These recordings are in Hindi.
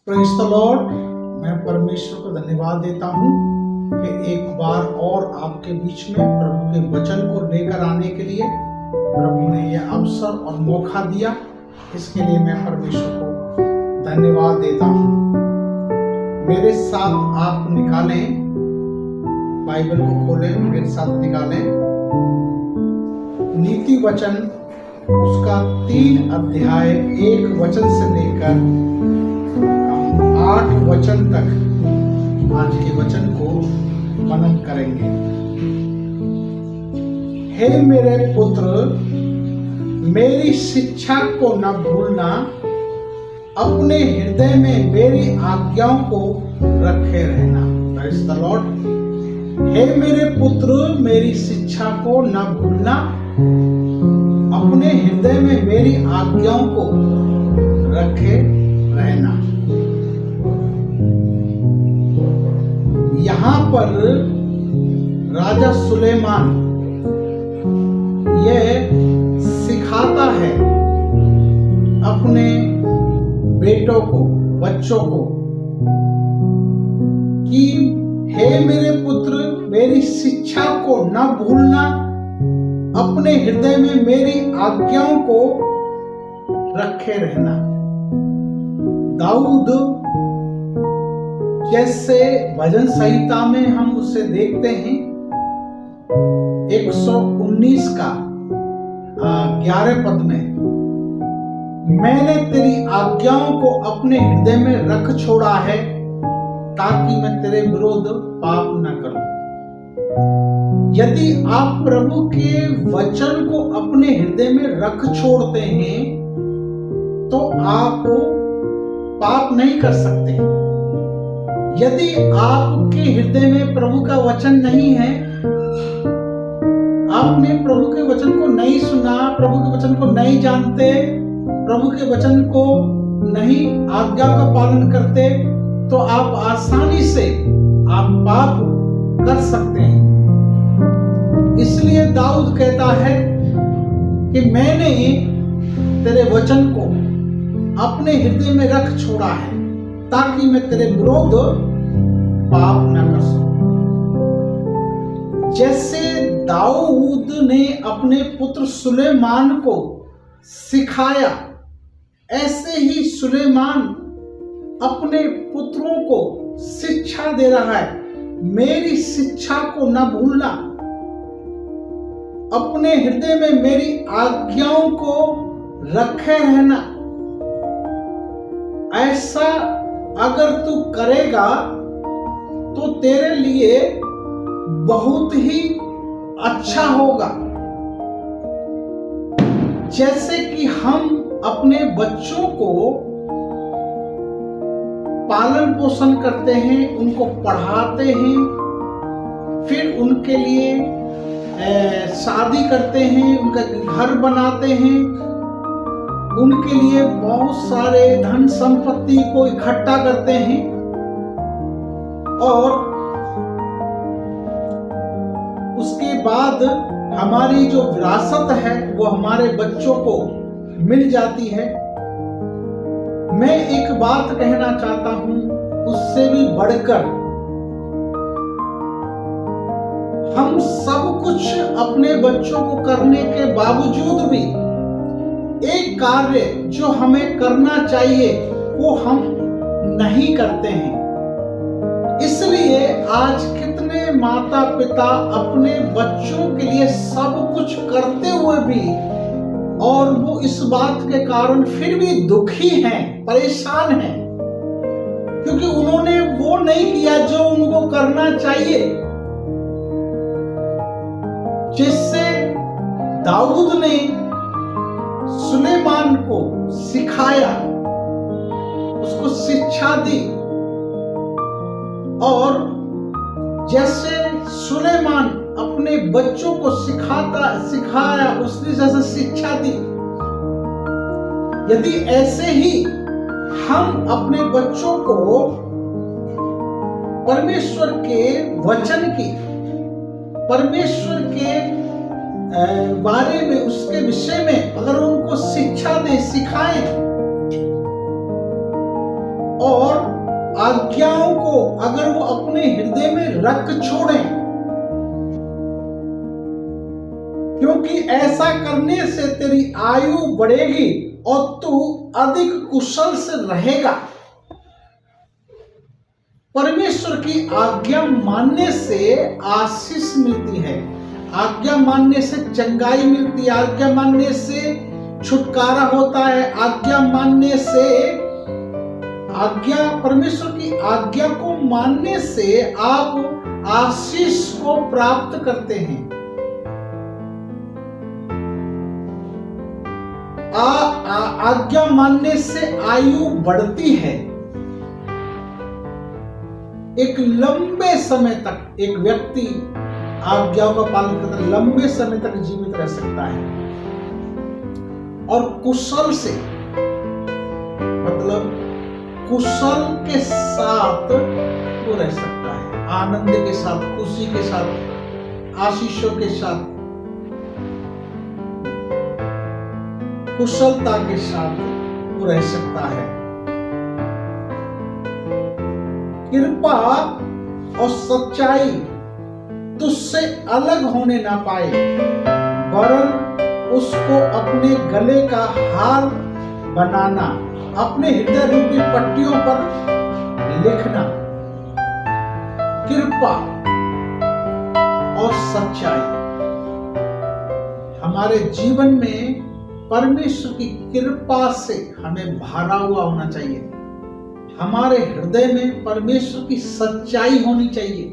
Praise the Lord. मैं परमेश्वर को धन्यवाद देता हूँ कि एक बार और आपके बीच में प्रभु के वचन को लेकर आने के लिए प्रभु ने यह अवसर और मौका दिया। इसके लिए मैं परमेश्वर को धन्यवाद देता हूँ। मेरे साथ आप निकालें, बाइबल को खोलें, मेरे साथ निकालें नीति वचन उसका 3 अध्याय 1 वचन से लेकर 8 वचन तक आज के वचन को मनन करेंगे। हे मेरे पुत्र, मेरी शिक्षा को न भूलना, अपने हृदय में मेरी आज्ञाओं को रखे रहना। Praise the Lord. हे मेरे पुत्र, मेरी शिक्षा को न भूलना, अपने हृदय में मेरी आज्ञाओं को रखे रहना। यहाँ पर राजा सुलेमान यह सिखाता है अपने बेटों को, बच्चों को कि हे मेरे पुत्र, मेरी शिक्षा को न भूलना, अपने हृदय में मेरी आज्ञाओं को रखे रहना। दाऊद जैसे भजन संहिता में हम उसे देखते हैं 119 का 11 पद में, मैंने तेरी आज्ञाओं को अपने हृदय में रख छोड़ा है ताकि मैं तेरे विरुद्ध पाप न करूं। यदि आप प्रभु के वचन को अपने हृदय में रख छोड़ते हैं तो आप पाप नहीं कर सकते। यदि आपके हृदय में प्रभु का वचन नहीं है, आपने प्रभु के वचन को नहीं सुना, प्रभु के वचन को नहीं जानते, प्रभु के वचन को नहीं आज्ञा का पालन करते, तो आप आसानी से आप पाप कर सकते हैं। इसलिए दाऊद कहता है कि मैंने तेरे वचन को अपने हृदय में रख छोड़ा है ताकि मैं तेरे विरुद्ध पाप न कर सकूं। जैसे दाऊद ने अपने पुत्र सुलेमान को सिखाया, ऐसे ही सुलेमान अपने पुत्रों को शिक्षा दे रहा है। मेरी शिक्षा को न भूलना, अपने हृदय में मेरी आज्ञाओं को रखे रहना। ऐसा अगर तू करेगा तो तेरे लिए बहुत ही अच्छा होगा। जैसे कि हम अपने बच्चों को पालन पोषण करते हैं, उनको पढ़ाते हैं, फिर उनके लिए शादी करते हैं, उनका घर बनाते हैं, उनके लिए बहुत सारे धन संपत्ति को इकट्ठा करते हैं और उसके बाद हमारी जो विरासत है वो हमारे बच्चों को मिल जाती है। मैं एक बात कहना चाहता हूं, उससे भी बढ़कर हम सब कुछ अपने बच्चों को करने के बावजूद भी एक कार्य जो हमें करना चाहिए वो हम नहीं करते हैं। इसलिए आज कितने माता पिता अपने बच्चों के लिए सब कुछ करते हुए भी और वो इस बात के कारण फिर भी दुखी हैं, परेशान हैं, क्योंकि उन्होंने वो नहीं किया जो उनको करना चाहिए। जिससे दाऊद ने सुलेमान को सिखाया, उसको शिक्षा दी, और जैसे सुलेमान अपने बच्चों को सिखाया, उसने जैसे शिक्षा दी, यदि ऐसे ही हम अपने बच्चों को परमेश्वर के वचन की, परमेश्वर के बारे में, उसके विषय में अगर उनको शिक्षा दें, सिखाएं और आज्ञाओं को अगर वो अपने हृदय में रख छोड़ें, क्योंकि ऐसा करने से तेरी आयु बढ़ेगी और तू अधिक कुशल से रहेगा। परमेश्वर की आज्ञा मानने से आशीष मिलती है, आज्ञा मानने से चंगाई मिलती है, आज्ञा मानने से छुटकारा होता है, आज्ञा मानने से परमेश्वर की आज्ञा को मानने से आप आशीष को प्राप्त करते हैं। आज्ञा मानने से आयु बढ़ती है। एक लंबे समय तक एक व्यक्ति आज्ञाओं का पालन करता लंबे समय तक जीवित रह सकता है और कुशल से, मतलब कुशल के साथ वो रह सकता है, आनंद के साथ, खुशी के साथ, आशीषों के साथ, कुशलता के साथ वो रह सकता है। कृपा और सच्चाई तुझसे अलग होने ना पाए, वरन उसको अपने गले का हार बनाना, अपने हृदय रूपी पट्टियों पर लिखना। कृपा और सच्चाई हमारे जीवन में परमेश्वर की कृपा से हमें भरा हुआ होना चाहिए। हमारे हृदय में परमेश्वर की सच्चाई होनी चाहिए।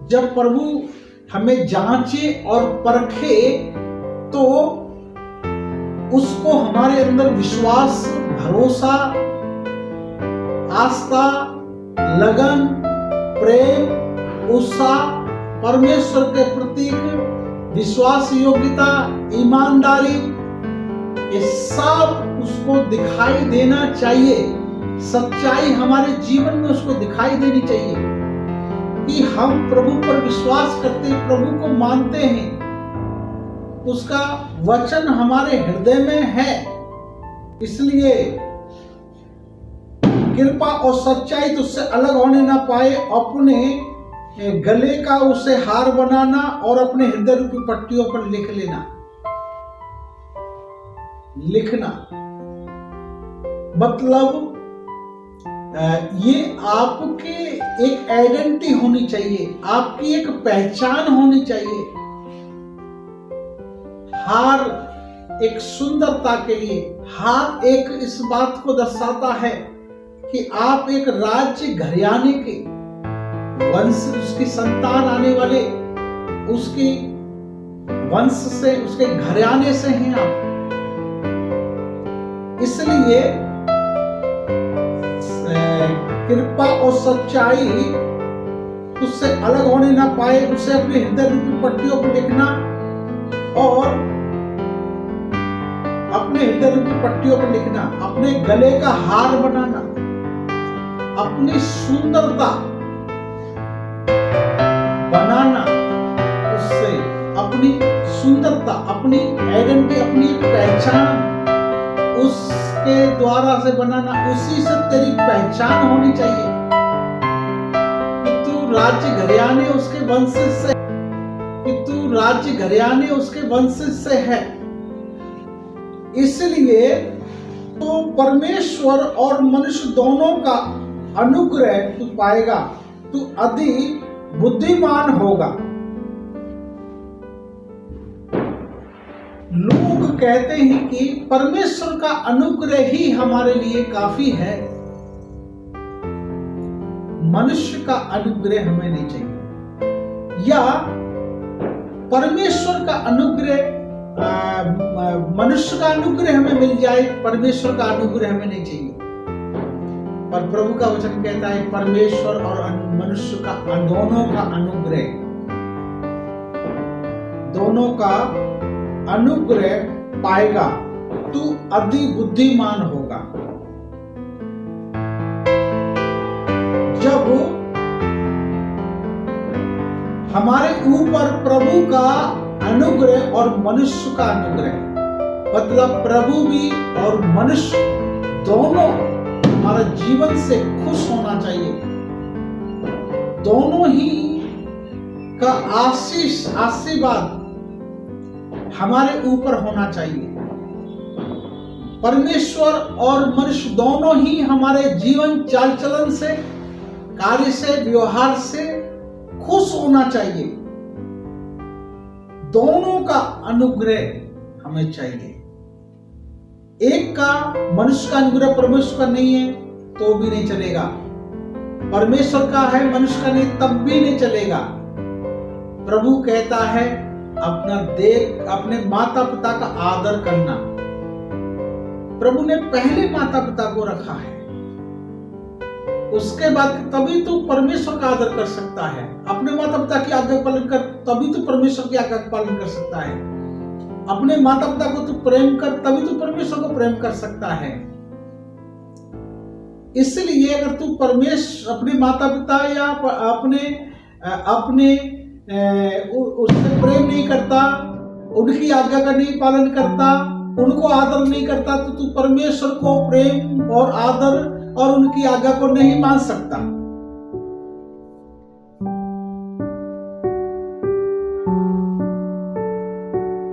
जब प्रभु हमें जांचे और परखे तो उसको हमारे अंदर विश्वास, भरोसा, आस्था, लगन, प्रेम, उत्साह, परमेश्वर के प्रति विश्वास योग्यता, ईमानदारी, ये सब उसको दिखाई देना चाहिए। सच्चाई हमारे जीवन में उसको दिखाई देनी चाहिए कि हम प्रभु पर विश्वास करते हैं, प्रभु को मानते हैं, उसका वचन हमारे हृदय में है। इसलिए कृपा और सच्चाई तुझसे अलग होने ना पाए, अपने गले का उसे हार बनाना और अपने हृदय रूपी पट्टियों पर लिख लेना, लिखना मतलब ये आपके एक आइडेंटिटी होनी चाहिए, आपकी एक पहचान होनी चाहिए। हार एक सुंदरता के लिए, हार एक इस बात को दर्शाता है कि आप एक राज्य घराने के वंश, उसकी संतान आने वाले, उसकी वंश से, उसके घराने से हैं आप। इसलिए कृपा और सच्चाई उससे अलग होने ना पाए, उसे अपने हृदय रूपी पट्टियों पर लिखना और अपने हृदय रूपी पट्टियों पर लिखना, अपने गले का हार बनाना, अपनी सुंदरता बनाना, उससे अपनी सुंदरता, अपनी आइडेंटिटी, अपनी एक पहचान उसके द्वारा से बनाना। उसी से तेरी पहचान होनी चाहिए कि तू राज्य घराने उसके वंश से, कि तू राज्य घराने उसके वंश से है। इसलिए तो परमेश्वर और मनुष्य दोनों का अनुग्रह तू पाएगा, तू अधिक बुद्धिमान होगा। लोग कहते हैं कि परमेश्वर का अनुग्रह ही हमारे लिए काफी है, मनुष्य का अनुग्रह हमें नहीं चाहिए, या परमेश्वर का अनुग्रह, मनुष्य का अनुग्रह हमें मिल जाए, परमेश्वर का अनुग्रह हमें नहीं चाहिए। पर प्रभु का वचन कहता है परमेश्वर और मनुष्य का दोनों का अनुग्रह, दोनों का अनुग्रह पाएगा, तू अति बुद्धिमान होगा। जब हमारे ऊपर प्रभु का अनुग्रह और मनुष्य का अनुग्रह, मतलब प्रभु भी और मनुष्य दोनों हमारे जीवन से खुश होना चाहिए। दोनों ही का आशीर्वाद हमारे ऊपर होना चाहिए। परमेश्वर और मनुष्य दोनों ही हमारे जीवन चाल चलन से, कार्य से, व्यवहार से खुश होना चाहिए। दोनों का अनुग्रह हमें चाहिए। एक का मनुष्य का अनुग्रह परमेश्वर का नहीं है तो भी नहीं चलेगा, परमेश्वर का है मनुष्य का नहीं तब भी नहीं चलेगा। प्रभु कहता है अपने माता पिता का आदर करना। प्रभु ने पहले माता पिता को रखा है, उसके बाद तभी तो परमेश्वर का आदर कर सकता है। अपने माता पिता की आज्ञा पालन कर तभी तो परमेश्वर की आज्ञा का पालन कर सकता है। अपने माता पिता को तो प्रेम कर तभी तो परमेश्वर को प्रेम कर सकता है। इसलिए अगर तू अपने माता पिता या अपने उससे प्रेम नहीं करता, उनकी आज्ञा का नहीं पालन करता, उनको आदर नहीं करता, तो तू परमेश्वर को प्रेम और आदर और उनकी आज्ञा को नहीं मान सकता।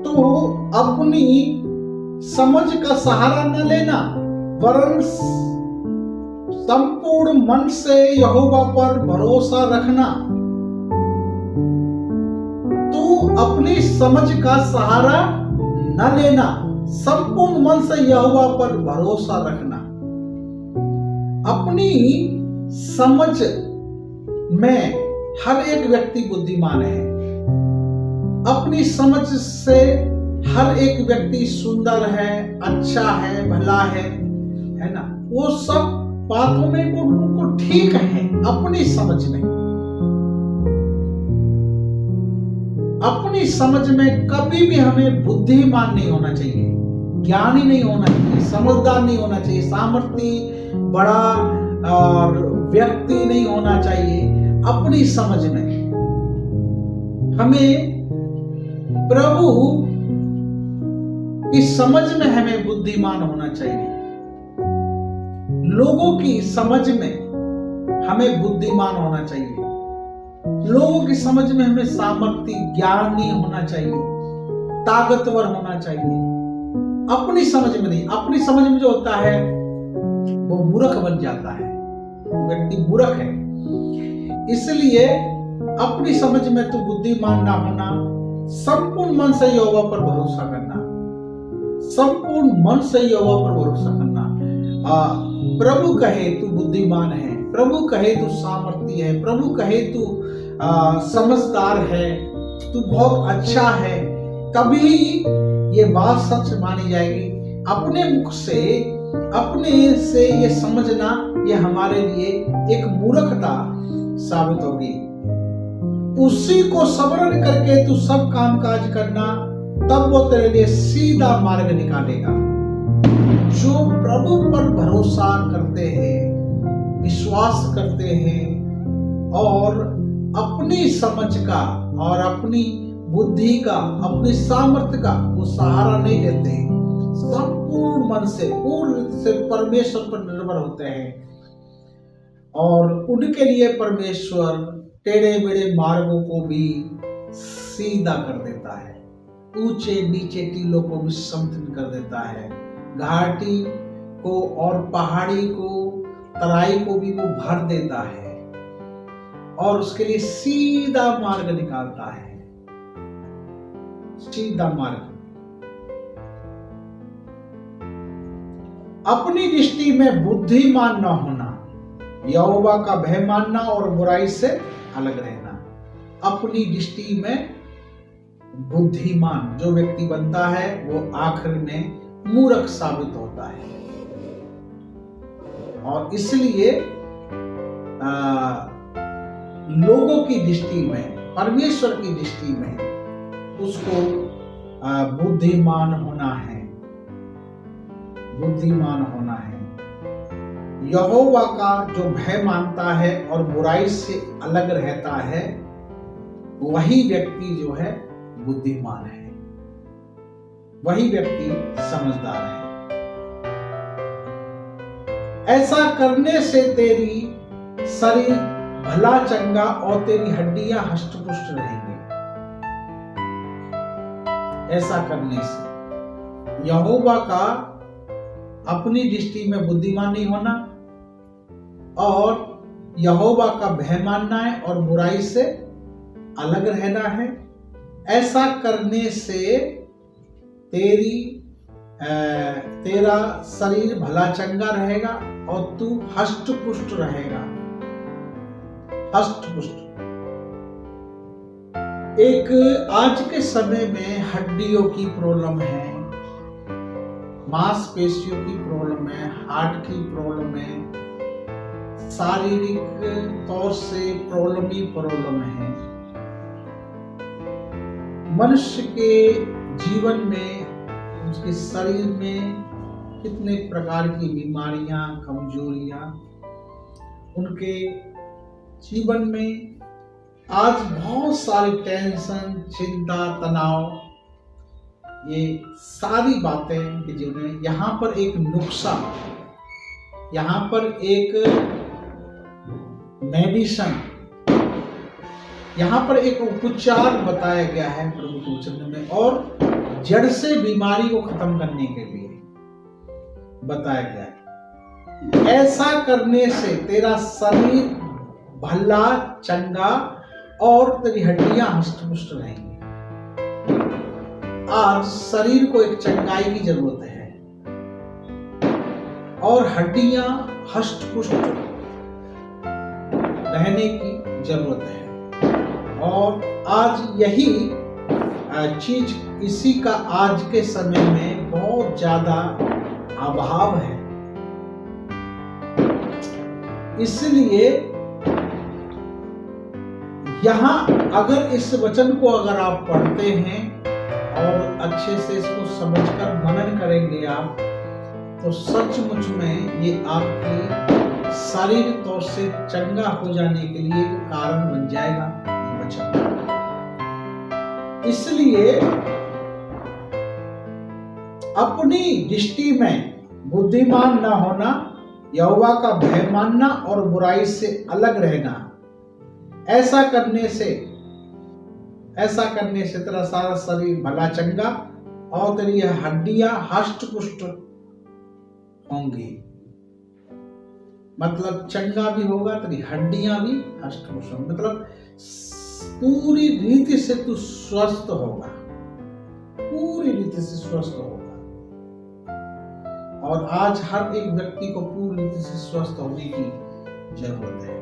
तो अपनी समझ का सहारा न लेना, वरन संपूर्ण मन से यहोवा पर भरोसा रखना। तू अपनी समझ का सहारा न लेना, संपूर्ण मन से यहोवा पर भरोसा रखना। अपनी समझ में हर एक व्यक्ति बुद्धिमान है। अपनी समझ से हर एक व्यक्ति सुंदर है, अच्छा है, भला है ना। वो सब बातों में वो ठीक है अपनी समझ में। अपनी समझ में कभी भी हमें बुद्धिमान नहीं होना चाहिए, ज्ञानी नहीं होना चाहिए, समझदार नहीं होना चाहिए, सामर्थ्य बड़ा व्यक्ति नहीं होना चाहिए। अपनी समझ में हमें प्रभु की समझ में हमें बुद्धिमान होना चाहिए। लोगों की समझ में हमें बुद्धिमान होना चाहिए। लोगों की समझ में हमें सामर्थ्य, ज्ञानी होना चाहिए, ताकतवर होना चाहिए। अपनी समझ में नहीं। अपनी समझ में जो होता है वो मूर्ख बन जाता है, व्यक्ति मूर्ख है। इसलिए अपनी समझ में तो बुद्धिमान ना होना, संपूर्ण मन से यहोवा पर भरोसा करना, संपूर्ण मन से यहोवा पर भरोसा करना। प्रभु कहे तू बुद्धिमान है, प्रभु कहे तू सामर्थ्य है, प्रभु कहे तू समझदार है, तू बहुत अच्छा है, तभी ये बात सच मानी जाएगी। अपने मुख से अपने से ये समझना ये हमारे लिए एक मूर्खता साबित होगी। उसी को स्मरण करके तू सब काम काज करना, तब वो तेरे लिए सीधा मार्ग निकालेगा। जो प्रभु पर भरोसा करते हैं, विश्वास करते हैं और अपनी समझ का और अपनी बुद्धि का, अपनी सामर्थ्य का वो सहारा नहीं लेते, संपूर्ण मन से पूर्ण से परमेश्वर पर निर्भर होते हैं और उनके लिए परमेश्वर टेढ़े मेढ़े मार्गों को भी सीधा कर देता है, ऊंचे नीचे टीलों को भी समतल कर देता है, घाटी को और पहाड़ी को, तराई को भी वो भर देता है और उसके लिए सीधा मार्ग निकालता है, सीधा मार्ग। अपनी दृष्टि में बुद्धिमान न होना, यहोवा का भय मानना और बुराई से अलग रहना। अपनी दृष्टि में बुद्धिमान जो व्यक्ति बनता है वो आखिर में मूर्ख साबित होता है और इसलिए लोगों की दृष्टि में, परमेश्वर की दृष्टि में उसको बुद्धिमान होना है, बुद्धिमान होना है। यहोवा का जो भय मानता है और बुराई से अलग रहता है, वही व्यक्ति जो है बुद्धिमान है, वही व्यक्ति समझदार है। ऐसा करने से तेरी शरीर भला चंगा और तेरी हड्डियां हष्ट-पुष्ट रहेंगी। ऐसा करने से यहोवा का अपनी दृष्टि में बुद्धिमान नहीं होना और यहोवा का भय मानना है और बुराई से अलग रहना है। ऐसा करने से तेरा शरीर भला चंगा रहेगा और तू हष्ट पुष्ट रहेगा। हष्ट पुष्ट। एक आज के समय में हड्डियों की प्रॉब्लम है, मांसपेशियों की प्रॉब्लम है, हार्ट की प्रॉब्लम है, शारीरिक तौर से प्रॉब्लम ही प्रॉब्लम है। मनुष्य के जीवन में, उसके शरीर में कितने प्रकार की बीमारियां, कमजोरियां, उनके जीवन में आज बहुत सारी टेंशन, चिंता, तनाव, ये सारी बातें कि जिन्हें यहाँ पर एक नुस्खा, यहाँ पर एक मेडिसिन, यहाँ पर एक उपचार बताया गया है प्रभु के वचन में और जड़ से बीमारी को खत्म करने के लिए बताया गया है। ऐसा करने से तेरा शरीर भला चंगा और तेरी हड्डियां हष्ट-पुष्ट रहेंगी। आज शरीर को एक चंगाई की जरूरत है और हड्डियां हष्ट-पुष्ट रहने की जरूरत है और आज यही चीज, इसी का आज के समय में बहुत ज्यादा अभाव है। इसलिए यहां अगर इस वचन को अगर आप पढ़ते हैं और अच्छे से इसको समझकर मनन करेंगे आप, तो सचमुच में ये आपकी शारीरिक तौर से चंगा हो जाने के लिए एक कारण बन जाएगा वचन। इसलिए अपनी दृष्टि में बुद्धिमान न होना, यहोवा का भय मानना और बुराई से अलग रहना, ऐसा करने से तेरा सारा शरीर भला चंगा और तेरी हड्डियां हष्ट पुष्ट होंगी। मतलब चंगा भी होगा, तेरी हड्डियां भी हष्ट पुष्ट होंगी, मतलब पूरी रीति से तू स्वस्थ होगा, पूरी रीति से स्वस्थ होगा। और आज हर एक व्यक्ति को पूरी रीति से स्वस्थ होने की जरूरत है।